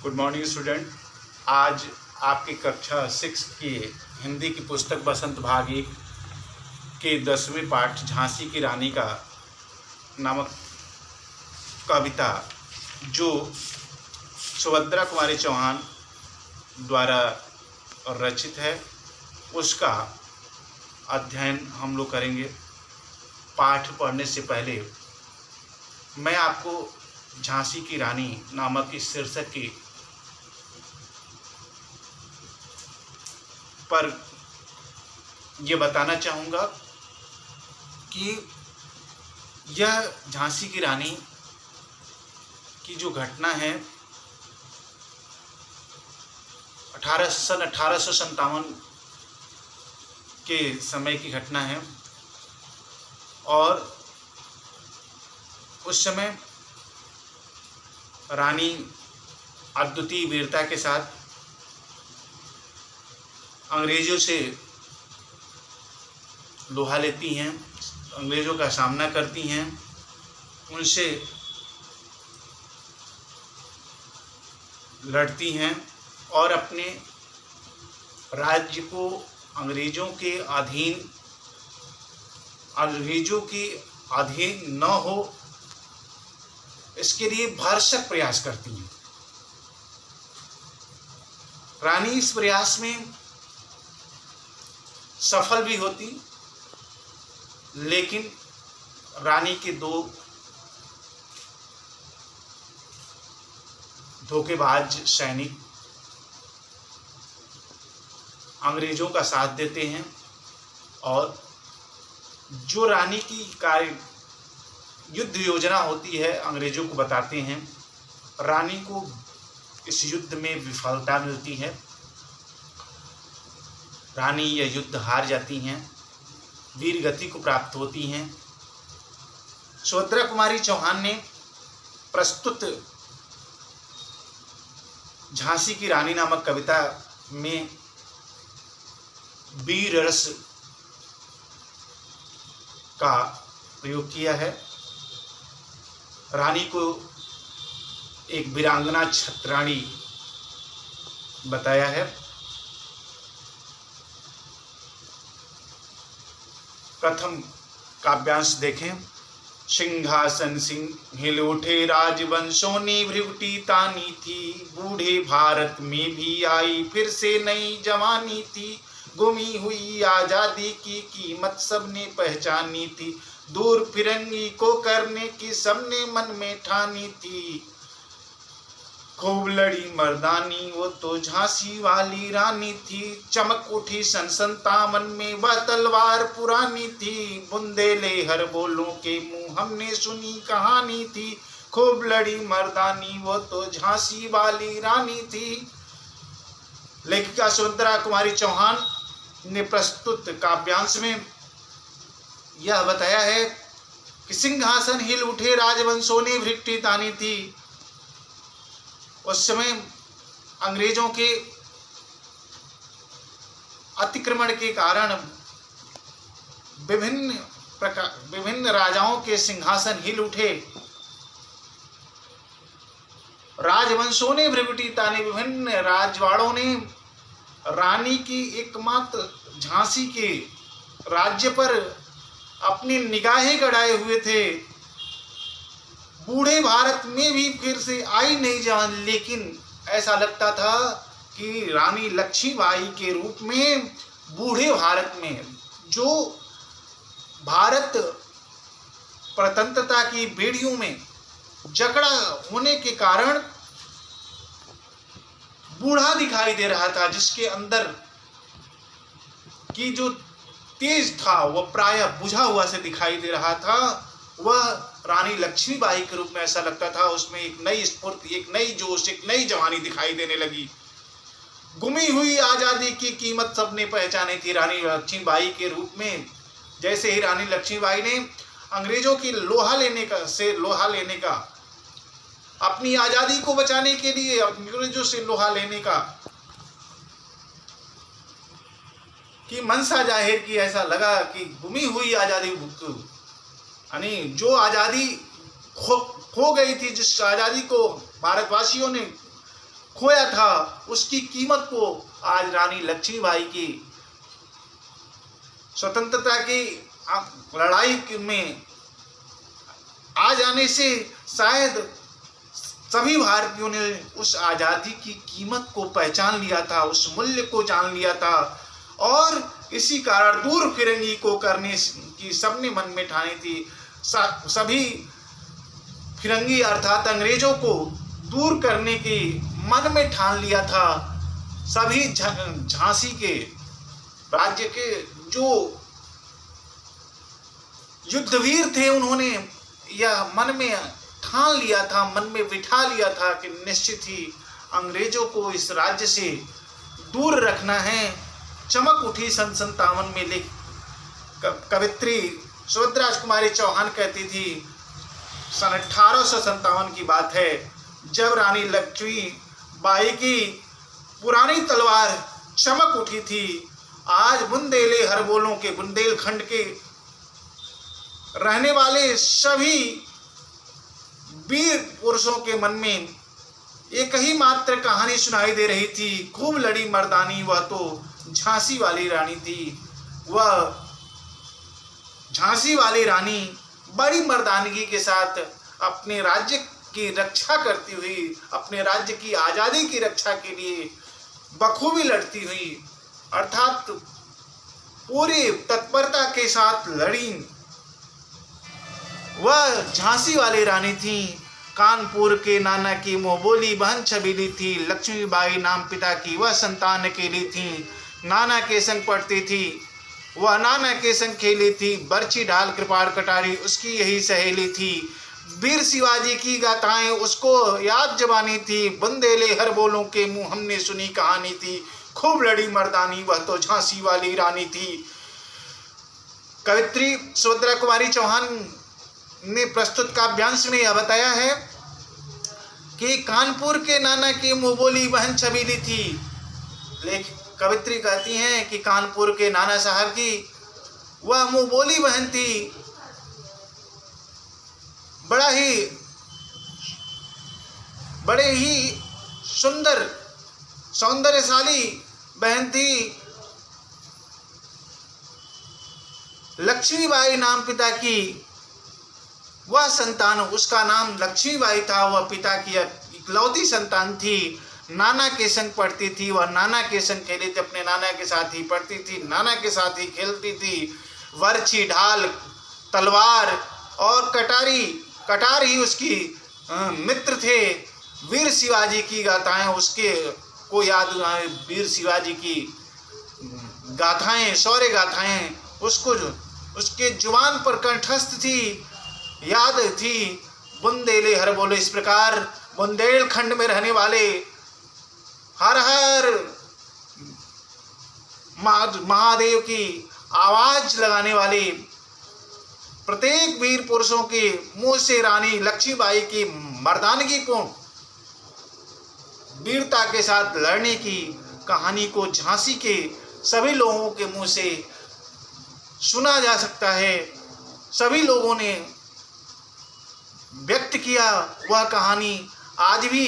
Good morning student. आज आपकी कक्षा 6 की हिंदी की पुस्तक बसंत भाग 1 के 10वें पाठ झांसी की रानी का नामक कविता जो सुभद्रा कुमारी चौहान द्वारा रचित है उसका अध्ययन हम लोग करेंगे। पाठ पढ़ने से पहले मैं आपको झांसी की रानी नामक इस शीर्षक की पर यह बताना चाहूँगा कि यह झांसी की रानी की जो घटना है 1857 के समय की घटना है और उस समय रानी अद्वितीय वीरता के साथ अंग्रेज़ों से लोहा लेती हैं, अंग्रेज़ों का सामना करती हैं, उनसे लड़ती हैं और अपने राज्य को अंग्रेज़ों के अधीन न हो इसके लिए भरसक प्रयास करती हैं। रानी इस प्रयास में सफल भी होती, लेकिन रानी के दो धोखेबाज सैनिक अंग्रेज़ों का साथ देते हैं और जो रानी की कार्य युद्ध योजना होती है अंग्रेज़ों को बताते हैं। रानी को इस युद्ध में विफलता मिलती है, रानी यह युद्ध हार जाती हैं, वीर गति को प्राप्त होती हैं। सुभद्रा कुमारी चौहान ने प्रस्तुत झांसी की रानी नामक कविता में वीर रस का प्रयोग किया है। रानी को एक वीरांगना छत्राणी बताया है। प्रथम काव्यांश देखें। सिंहासन सिंह हिल उठे राजवंशों ने भ्रिकुटी तानी थी, बूढ़े भारत में भी आई फिर से नई जवानी थी। गुमी हुई आजादी की कीमत सबने पहचानी थी, दूर फिरंगी को करने की सबने मन में ठानी थी। खूब लड़ी मर्दानी वो तो झांसी वाली रानी थी, चमक उठी सन 57 में वह तलवार पुरानी थी। बुंदेले हर बोलों के मुंह हमने सुनी कहानी थी, खूब लड़ी मर्दानी वो तो झांसी वाली रानी थी। लेखिका सुभद्रा कुमारी चौहान ने प्रस्तुत काव्यांश में यह बताया है कि सिंहासन हिल उठे राजवंशों ने भ्रिकुटी तानी थी। उस समय अंग्रेजों के अतिक्रमण के कारण विभिन्न राजाओं के सिंहासन हिल उठे, राजवंशों ने भ्रिकुटी तानी। विभिन्न राजवाड़ों ने रानी की एकमात्र झांसी के राज्य पर अपनी निगाहें गड़ाए हुए थे। बूढ़े भारत में भी फिर से आई नहीं जान, लेकिन ऐसा लगता था कि रानी लक्ष्मीबाई के रूप में बूढ़े भारत में, जो भारत स्वतंत्रता की बेड़ियों में जकड़ा होने के कारण बूढ़ा दिखाई दे रहा था, जिसके अंदर की जो तेज था वह प्रायः बुझा हुआ से दिखाई दे रहा था। वह रानी लक्ष्मीबाई के रूप में ऐसा लगता था, उसमें एक नई स्फूर्ति, एक नई जोश, एक नई जवानी दिखाई देने लगी। गुमी हुई आज़ादी की कीमत सबने पहचानी थी। रानी लक्ष्मीबाई के रूप में जैसे ही रानी लक्ष्मीबाई ने अंग्रेजों की लोहा लेने का अपनी आज़ादी को बचाने के लिए अंग्रेजों से लोहा लेने का की मनसा जाहिर की, ऐसा लगा कि गुमी हुई आज़ादी यानी जो आज़ादी खो गई थी, जिस आज़ादी को भारतवासियों ने खोया था, उसकी कीमत को आज रानी लक्ष्मीबाई की स्वतंत्रता की लड़ाई में आ जाने से शायद सभी भारतीयों ने उस आज़ादी की कीमत को पहचान लिया था, उस मूल्य को जान लिया था, और इसी कारण दूर फिरंगी को करने की सबने मन में ठानी थी। सभी फिरंगी अर्थात अंग्रेजों को दूर करने की मन में ठान लिया था। सभी झांसी के राज्य के जो युद्धवीर थे उन्होंने यह मन में ठान लिया था, मन में बिठा लिया था कि निश्चित ही अंग्रेजों को इस राज्य से दूर रखना है। चमक उठी सन 57 में लिख कवित्री सुभद्रा कुमारी चौहान कहती थी, सन 1857 की बात है, जब रानी लक्ष्मीबाई की पुरानी तलवार चमक उठी थी। आज बुंदेले हरबोलों के बुंदेलखंड के रहने वाले सभी वीर पुरुषों के मन में एक ही मात्र कहानी सुनाई दे रही थी, खूब लड़ी मर्दानी, वह तो झांसी वाली रानी थी। वह झांसी वाली रानी बड़ी मर्दानगी के साथ अपने राज्य की रक्षा करती हुई, अपने राज्य की आज़ादी की रक्षा के लिए बखूबी लड़ती हुई, अर्थात पूरी तत्परता के साथ लड़ी। वह झांसी वाली रानी थी। कानपुर के नाना की मोहबोली बहन छबीली थी। लक्ष्मीबाई नाम पिता की वह संतान अकेली थी। नाना के संग पढ़ती थी, वह नाना के संग खेली थी। बर्छी ढाल कृपाण कटारी उसकी यही सहेली थी। वीर शिवाजी की गाथाएं उसको याद जबानी थी। बुंदेले हर बोलों के मुंह हमने सुनी कहानी थी। खूब लड़ी मर्दानी, वह तो झांसी वाली रानी थी। कवित्री सुभद्रा कुमारी चौहान ने प्रस्तुत काव्यांश में यह बताया है कि कानपुर के नाना की मुंहबोली बहन छबीली थी। लेकिन कवित्री कहती हैं कि कानपुर के नाना साहब की वह मुंहबोली बहन थी, बड़े ही सुंदर सौंदर्यशाली बहन थी। लक्ष्मीबाई नाम पिता की वह संतान, उसका नाम लक्ष्मीबाई था, वह पिता की इकलौती संतान थी। नाना के संग पढ़ती थी, वह नाना के संग खेली थी, अपने नाना के साथ ही पढ़ती थी, नाना के साथ ही खेलती थी। वर्छी ढाल तलवार और कटार ही उसकी मित्र थे। वीर शिवाजी की गाथाएं उसके को याद, वीर शिवाजी की गाथाएं, शौर्य गाथाएं उसको उसके जुबान पर कंठस्थ थी, याद थी। बुंदेले हर बोले, इस प्रकार बुंदेलखंड में रहने वाले हर हर महादेव की आवाज लगाने वाले प्रत्येक वीर पुरुषों के मुंह से रानी लक्ष्मीबाई की मर्दानगी को, वीरता के साथ लड़ने की कहानी को झांसी के सभी लोगों के मुंह से सुना जा सकता है। सभी लोगों ने व्यक्त किया, वह कहानी आज भी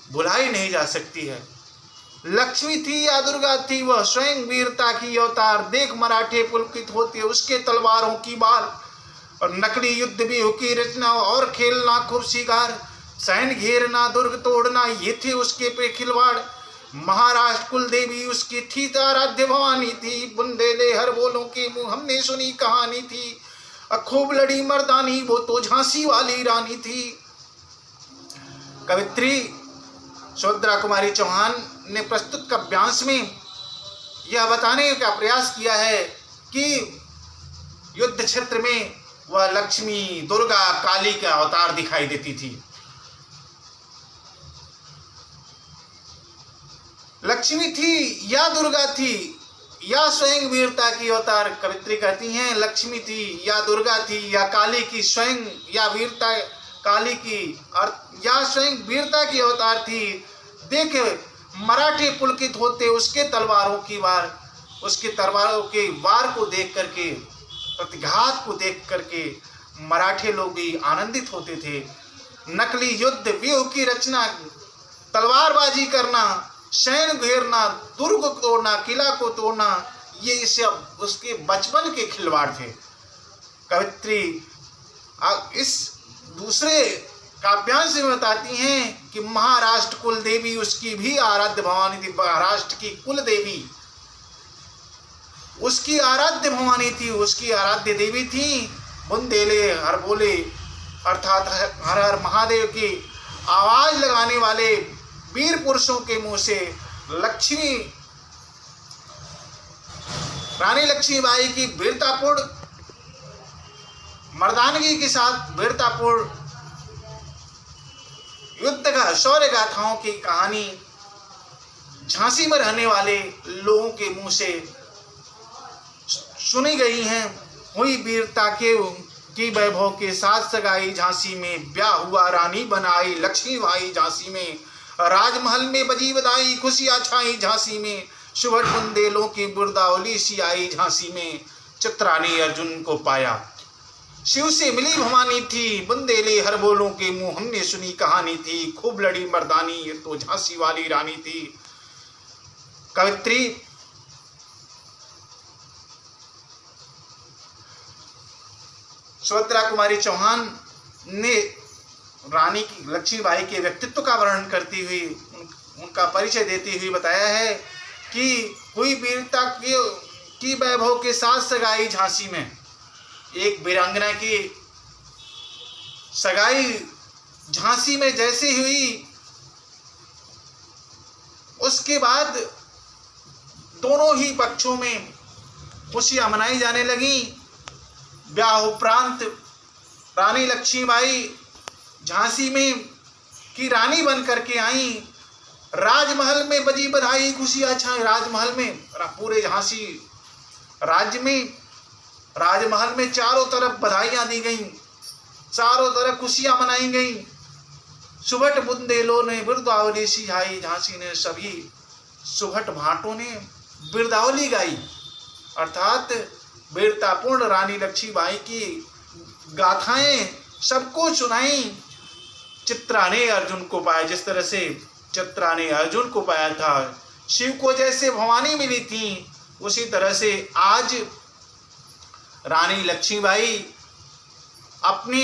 भुलाई नहीं जा सकती है। लक्ष्मी थी या दुर्गा थी, वह स्वयं वीरता की अवतार। देख मराठे पुलकित होते उसके तलवारों की बाल, और नकली युद्ध भी की रचना और खेलना खूब शिकार। सैन घेरना दुर्ग तोड़ना ये थे उसके पे खिलवाड़। महाराष्ट्र कुल देवी उसकी थी, आराध्य भवानी थी। बुंदेले हर बोलों के मुंह हमने सुनी कहानी थी। खूब लड़ी मर्दानी, वो तो झांसी वाली रानी थी। कवित्री सुभद्रा कुमारी चौहान ने प्रस्तुत काव्यांश में यह बताने का प्रयास किया है कि युद्ध क्षेत्र में वह लक्ष्मी, दुर्गा, काली का अवतार दिखाई देती थी। लक्ष्मी थी या दुर्गा थी या स्वयं वीरता की अवतार। कवित्री कहती हैं लक्ष्मी थी या दुर्गा थी या काली की स्वयं, या वीरता काली की और या स्वयं वीरता की अवतार थी। देख मराठे पुलकित होते उसके तलवारों की वार, उसके तलवारों के वार को देख करके, प्रतिघात को देख करके मराठे लोग भी आनंदित होते थे। नकली युद्ध व्यूह की रचना, तलवारबाजी करना, सैन्य घेरना, दुर्ग को तोड़ना, किला को तोड़ना, ये सब उसके बचपन के खिलवाड़ थे। कवित्री इस दूसरे काव्यांश में बताती हैं कि महाराष्ट्र कुल देवी उसकी भी आराध्य भवानी थी। महाराष्ट्र की कुल देवी उसकी आराध्य भवानी थी, उसकी आराध्य देवी थी बुंदेले हर बोले, अर्थात हर हर महादेव की आवाज लगाने वाले वीर पुरुषों के मुंह से लक्ष्मी, रानी लक्ष्मीबाई की वीरतापूर्ण मर्दानगी के साथ वीरतापूर्ण युद्ध का शौर्य गाथाओं की कहानी झांसी में रहने वाले लोगों के मुंह से सुनी गई हैं। हुई वीरता की वैभव के साथ सगाई झांसी में, ब्याह हुआ रानी बनाई लक्ष्मीबाई झांसी में, राजमहल में बजी बधाई खुशियां छाई झांसी में, सुभट बुंदेलों की बुर्दावली सी आई झांसी में, चित्रा ने अर्जुन को पाया शिव से मिली भवानी थी, बुंदेले हर बोलों के मुंह हमने सुनी कहानी थी, खूब लड़ी मर्दानी ये तो झांसी वाली रानी थी। कवित्री सुभद्रा कुमारी चौहान ने रानी की लक्ष्मीबाई के व्यक्तित्व का वर्णन करती हुई, उनका परिचय देती हुई बताया है कि हुई वीरता की वैभव के साथ सगाई झांसी में। एक वीरांगना की सगाई झांसी में जैसे हुई, उसके बाद दोनों ही पक्षों में खुशियां मनाई जाने लगी। ब्याह उपरांत रानी लक्ष्मीबाई झांसी में की रानी बन करके आई, राजमहल में बजी बधाई खुशियां छाई। राजमहल में, पूरे झांसी राज्य में राजमहल में चारों तरफ बधाइयां दी गईं, चारों तरफ खुशियां मनाई गईं। सुभट बुंदेलों ने बिरदावली सिझाई झांसी ने, सभी सुभट भाटों ने बिरदावली गाई, अर्थात वीरतापूर्ण रानी लक्ष्मीबाई की गाथाएं सबको सुनाई। चित्रा ने अर्जुन को पाया, जिस तरह से चित्रा ने अर्जुन को पाया था, शिव को जैसे भवानी मिली थी, उसी तरह से आज रानी लक्ष्मीबाई अपने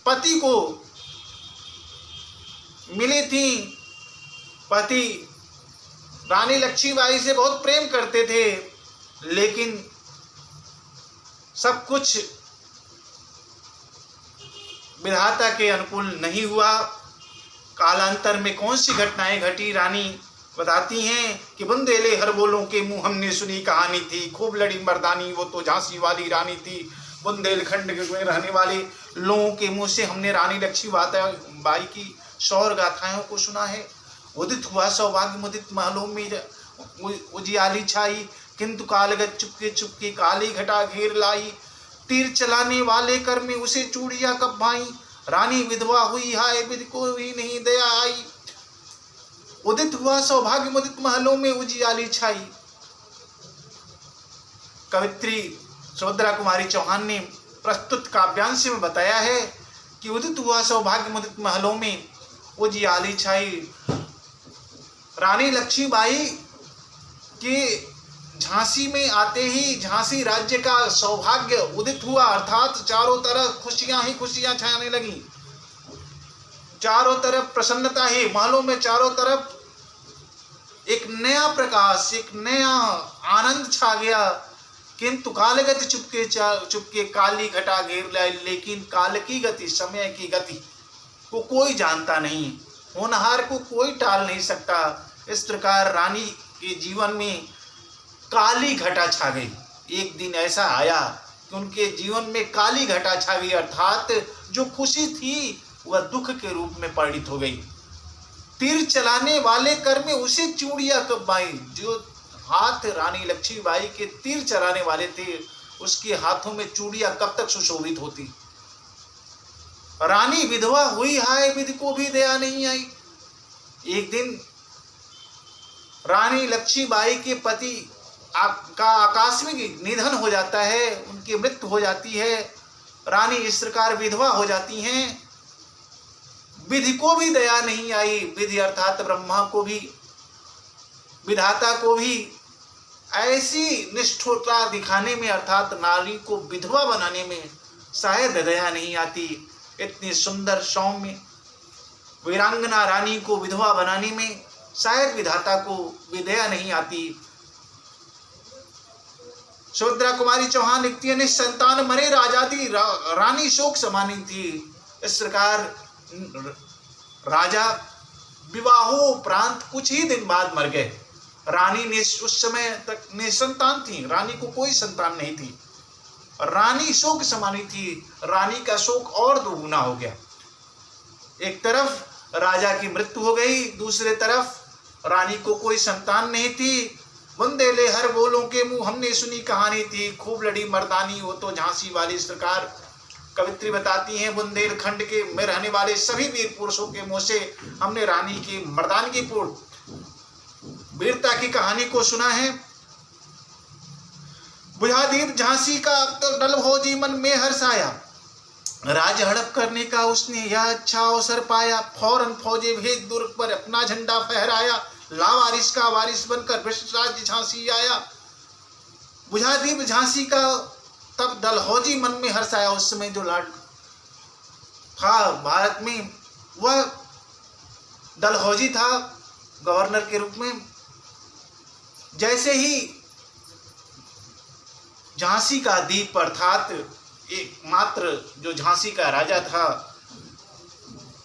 पति को मिली थी। पति रानी लक्ष्मीबाई से बहुत प्रेम करते थे, लेकिन सब कुछ विधाता के अनुकूल नहीं हुआ। कालांतर में कौन सी घटनाएं घटी, रानी बताती हैं कि बुंदेले हर बोलों के मुंह हमने सुनी कहानी थी, खूब लड़ी मर्दानी वो तो झांसी वाली रानी थी। बुंदेलखंड में रहने वाले लोगों के मुंह से हमने रानी लक्ष्मीबाई की शौर्य गाथाओं को सुना है। उदित हुआ सौभाग्य मुदित महलों में उजियाली छाई, किंतु कालगत चुपके चुपके काली घटा घेर लाई। तीर चलाने वाले कर में उसे चूड़िया कब भाई, रानी विधवा हुई हाय विध को ही नहीं दया आई। उदित हुआ सौभाग्य मुदित महलों में उजियाली छाई। कवित्री सुभद्रा कुमारी चौहान ने प्रस्तुत काव्यांश में बताया है कि उदित हुआ सौभाग्य मुदित महलों में उजियाली छाई। रानी लक्ष्मीबाई के झांसी में आते ही झांसी राज्य का सौभाग्य उदित हुआ, अर्थात चारों तरफ खुशियां ही खुशियां छाने लगी, चारों तरफ प्रसन्नता ही, महलों में चारों तरफ एक नया प्रकाश, एक नया आनंद छा गया। किंतु कालगति चुपके काली घटा घेर लाई, लेकिन काल की गति, समय की गति को कोई जानता नहीं, होनहार को कोई टाल नहीं सकता। इस प्रकार रानी के जीवन में काली घटा छा गई। एक दिन ऐसा आया कि उनके जीवन में काली घटा छा गई, अर्थात जो खुशी थी वह दुख के रूप में परिणित हो गई। तीर चलाने वाले कर में उसे चूड़ियां कब बाई, जो हाथ रानी लक्ष्मीबाई के तीर चलाने वाले थे उसके हाथों में चूड़ियां कब तक सुशोभित होती। रानी विधवा हुई हाय विधि को भी दया नहीं आई। एक दिन रानी लक्ष्मीबाई के पति का आकस्मिक निधन हो जाता है, उनकी मृत्यु हो जाती है। रानी इस प्रकार विधवा हो जाती हैं। विधि को भी दया नहीं आई। विधि अर्थात ब्रह्मा को भी, विधाता को भी ऐसी निष्ठुरता दिखाने में, अर्थात नारी को विधवा बनाने में शायद दया नहीं आती। इतनी सुंदर सौम्य वीरांगना रानी को विधवा बनाने में शायद विधाता को भी दया नहीं आती। सुभद्रा कुमारी चौहान लिखती है, निसंतान मरे राजा थी, रानी शोक समानी थी। इस प्रकार राजा विवाहोपरांत कुछ ही दिन बाद मर गए। रानी ने उस समय तक निसंतान थी, रानी को कोई संतान नहीं थी। रानी शोक समानी थी, रानी का शोक और दोगुना हो गया। एक तरफ राजा की मृत्यु हो गई, दूसरे तरफ रानी को कोई संतान नहीं थी। बुंदेले हर बोलों के मुंह हमने सुनी कहानी थी, खूब लड़ी मर्दानी हो तो झांसी वाली। इस प्रकार कवित्री बताती हैं, बुंदेलखंड के में रहने वाले सभी वीर पुरुषों के मुंह से हमने रानी की मर्दानगी पूर्ण वीरता की कहानी को सुना है। बुझा दीप झांसी का डलहौजी मन में हर्षाया, राज हड़प करने का उसने यह अच्छा अवसर पाया। फौरन फौजे भेज दुर्ग पर अपना झंडा फहराया, लावारिस का वारिस बनकर भ्रष्टाचार झांसी आया। बुझा दीप झांसी का तब डलहौजी मन में हर्षाया। उस समय जो लॉर्ड था भारत में, वह डलहौजी था गवर्नर के रूप में। जैसे ही झांसी का दीप अर्थात एकमात्र जो झांसी का राजा था,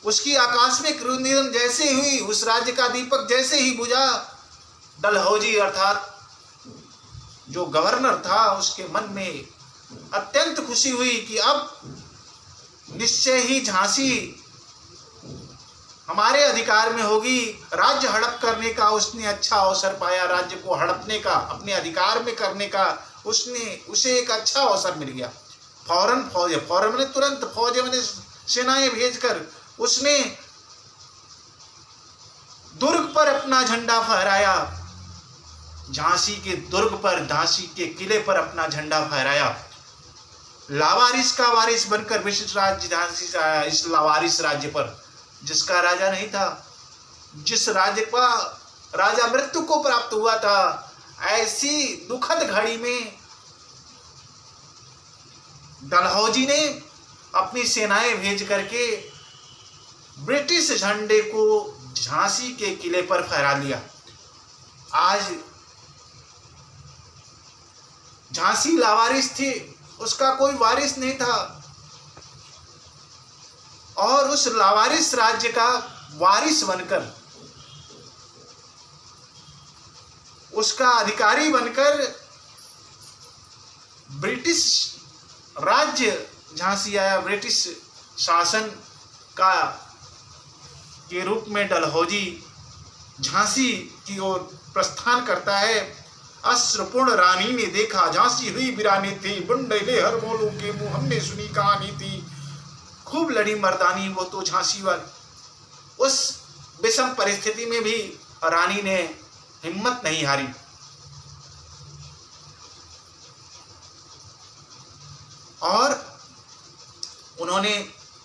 उसकी आकस्मिक रुंधन जैसे हुई, उस राज्य का दीपक जैसे ही बुझा, डलहौजी अर्थात जो गवर्नर था उसके मन में अत्यंत खुशी हुई कि अब निश्चय ही झांसी हमारे अधिकार में होगी। राज्य हड़प करने का उसने अच्छा अवसर पाया, राज्य को हड़पने का, अपने अधिकार में करने का उसे एक अच्छा अवसर मिल गया। फौरन मैंने तुरंत फौज मैंने सेनाएं भेजकर उसने दुर्ग पर अपना झंडा फहराया। झांसी के दुर्ग पर, झांसी के किले पर अपना झंडा फहराया। लावारिस का वारिस बनकर विशिष्ट राज्य झांसी से आया। इस लावारिस राज्य पर, जिसका राजा नहीं था, जिस राज्य का राजा मृत्यु को प्राप्त हुआ था, ऐसी दुखद घड़ी में डलहौजी ने अपनी सेनाएं भेज करके ब्रिटिश झंडे को झांसी के किले पर फहरा लिया। आज झांसी लावारिस थी, उसका कोई वारिस नहीं था, और उस लावारिस राज्य का वारिस बनकर, उसका अधिकारी बनकर ब्रिटिश राज्य झांसी आया। ब्रिटिश शासन का के रूप में डलहौजी झांसी की ओर प्रस्थान करता है। अश्रुपूर्ण रानी ने देखा, झांसी हुई वीरानी थी, बुंदेले हर बोलों के मुंह हमने सुनी कहानी थी, खूब लड़ी मर्दानी वो तो झांसी वाली। उस विषम परिस्थिति में भी रानी ने हिम्मत नहीं हारी। और उन्होंने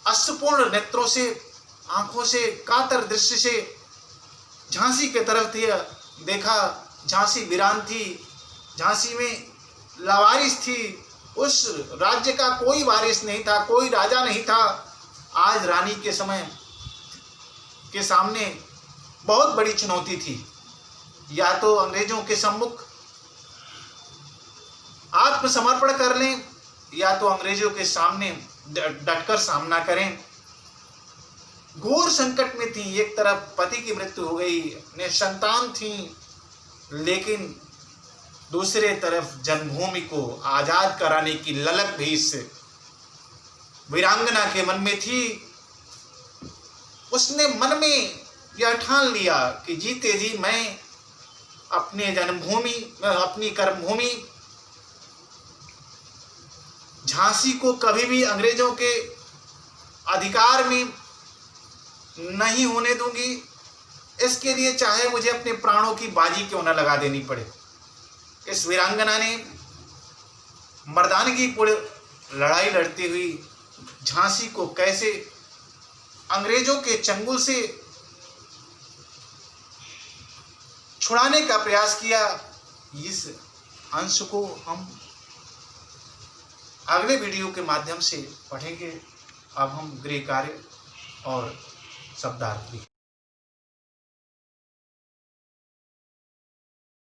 अश्रुपूर्ण नेत्रों से, आंखों से, कातर दृष्टि से झांसी के तरफ देखा। झांसी वीरान थी, झांसी में लावारिस थी, उस राज्य का कोई वारिस नहीं था, कोई राजा नहीं था। आज रानी के समय के सामने बहुत बड़ी चुनौती थी, या तो अंग्रेजों के सम्मुख आत्मसमर्पण कर लें, या तो अंग्रेजों के सामने डटकर सामना करें। घोर संकट में थी। एक तरफ पति की मृत्यु हो गई, निसंतान थी, लेकिन दूसरे तरफ जन्मभूमि को आजाद कराने की ललक भी इस वीरांगना के मन में थी। उसने मन में यह ठान लिया कि जीते जी मैं अपने जन्मभूमि, अपनी कर्मभूमि झांसी को कभी भी अंग्रेजों के अधिकार में नहीं होने दूंगी। इसके लिए चाहे मुझे अपने प्राणों की बाजी क्यों न लगा देनी पड़े। इस वीरांगना ने मर्दानगी पूर्ण लड़ाई लड़ती हुई झांसी को कैसे अंग्रेजों के चंगुल से छुड़ाने का प्रयास किया। इस अंश को हम अगले वीडियो के माध्यम से पढ़ेंगे। अब हम गृह कार्य और शब्दार्थ भी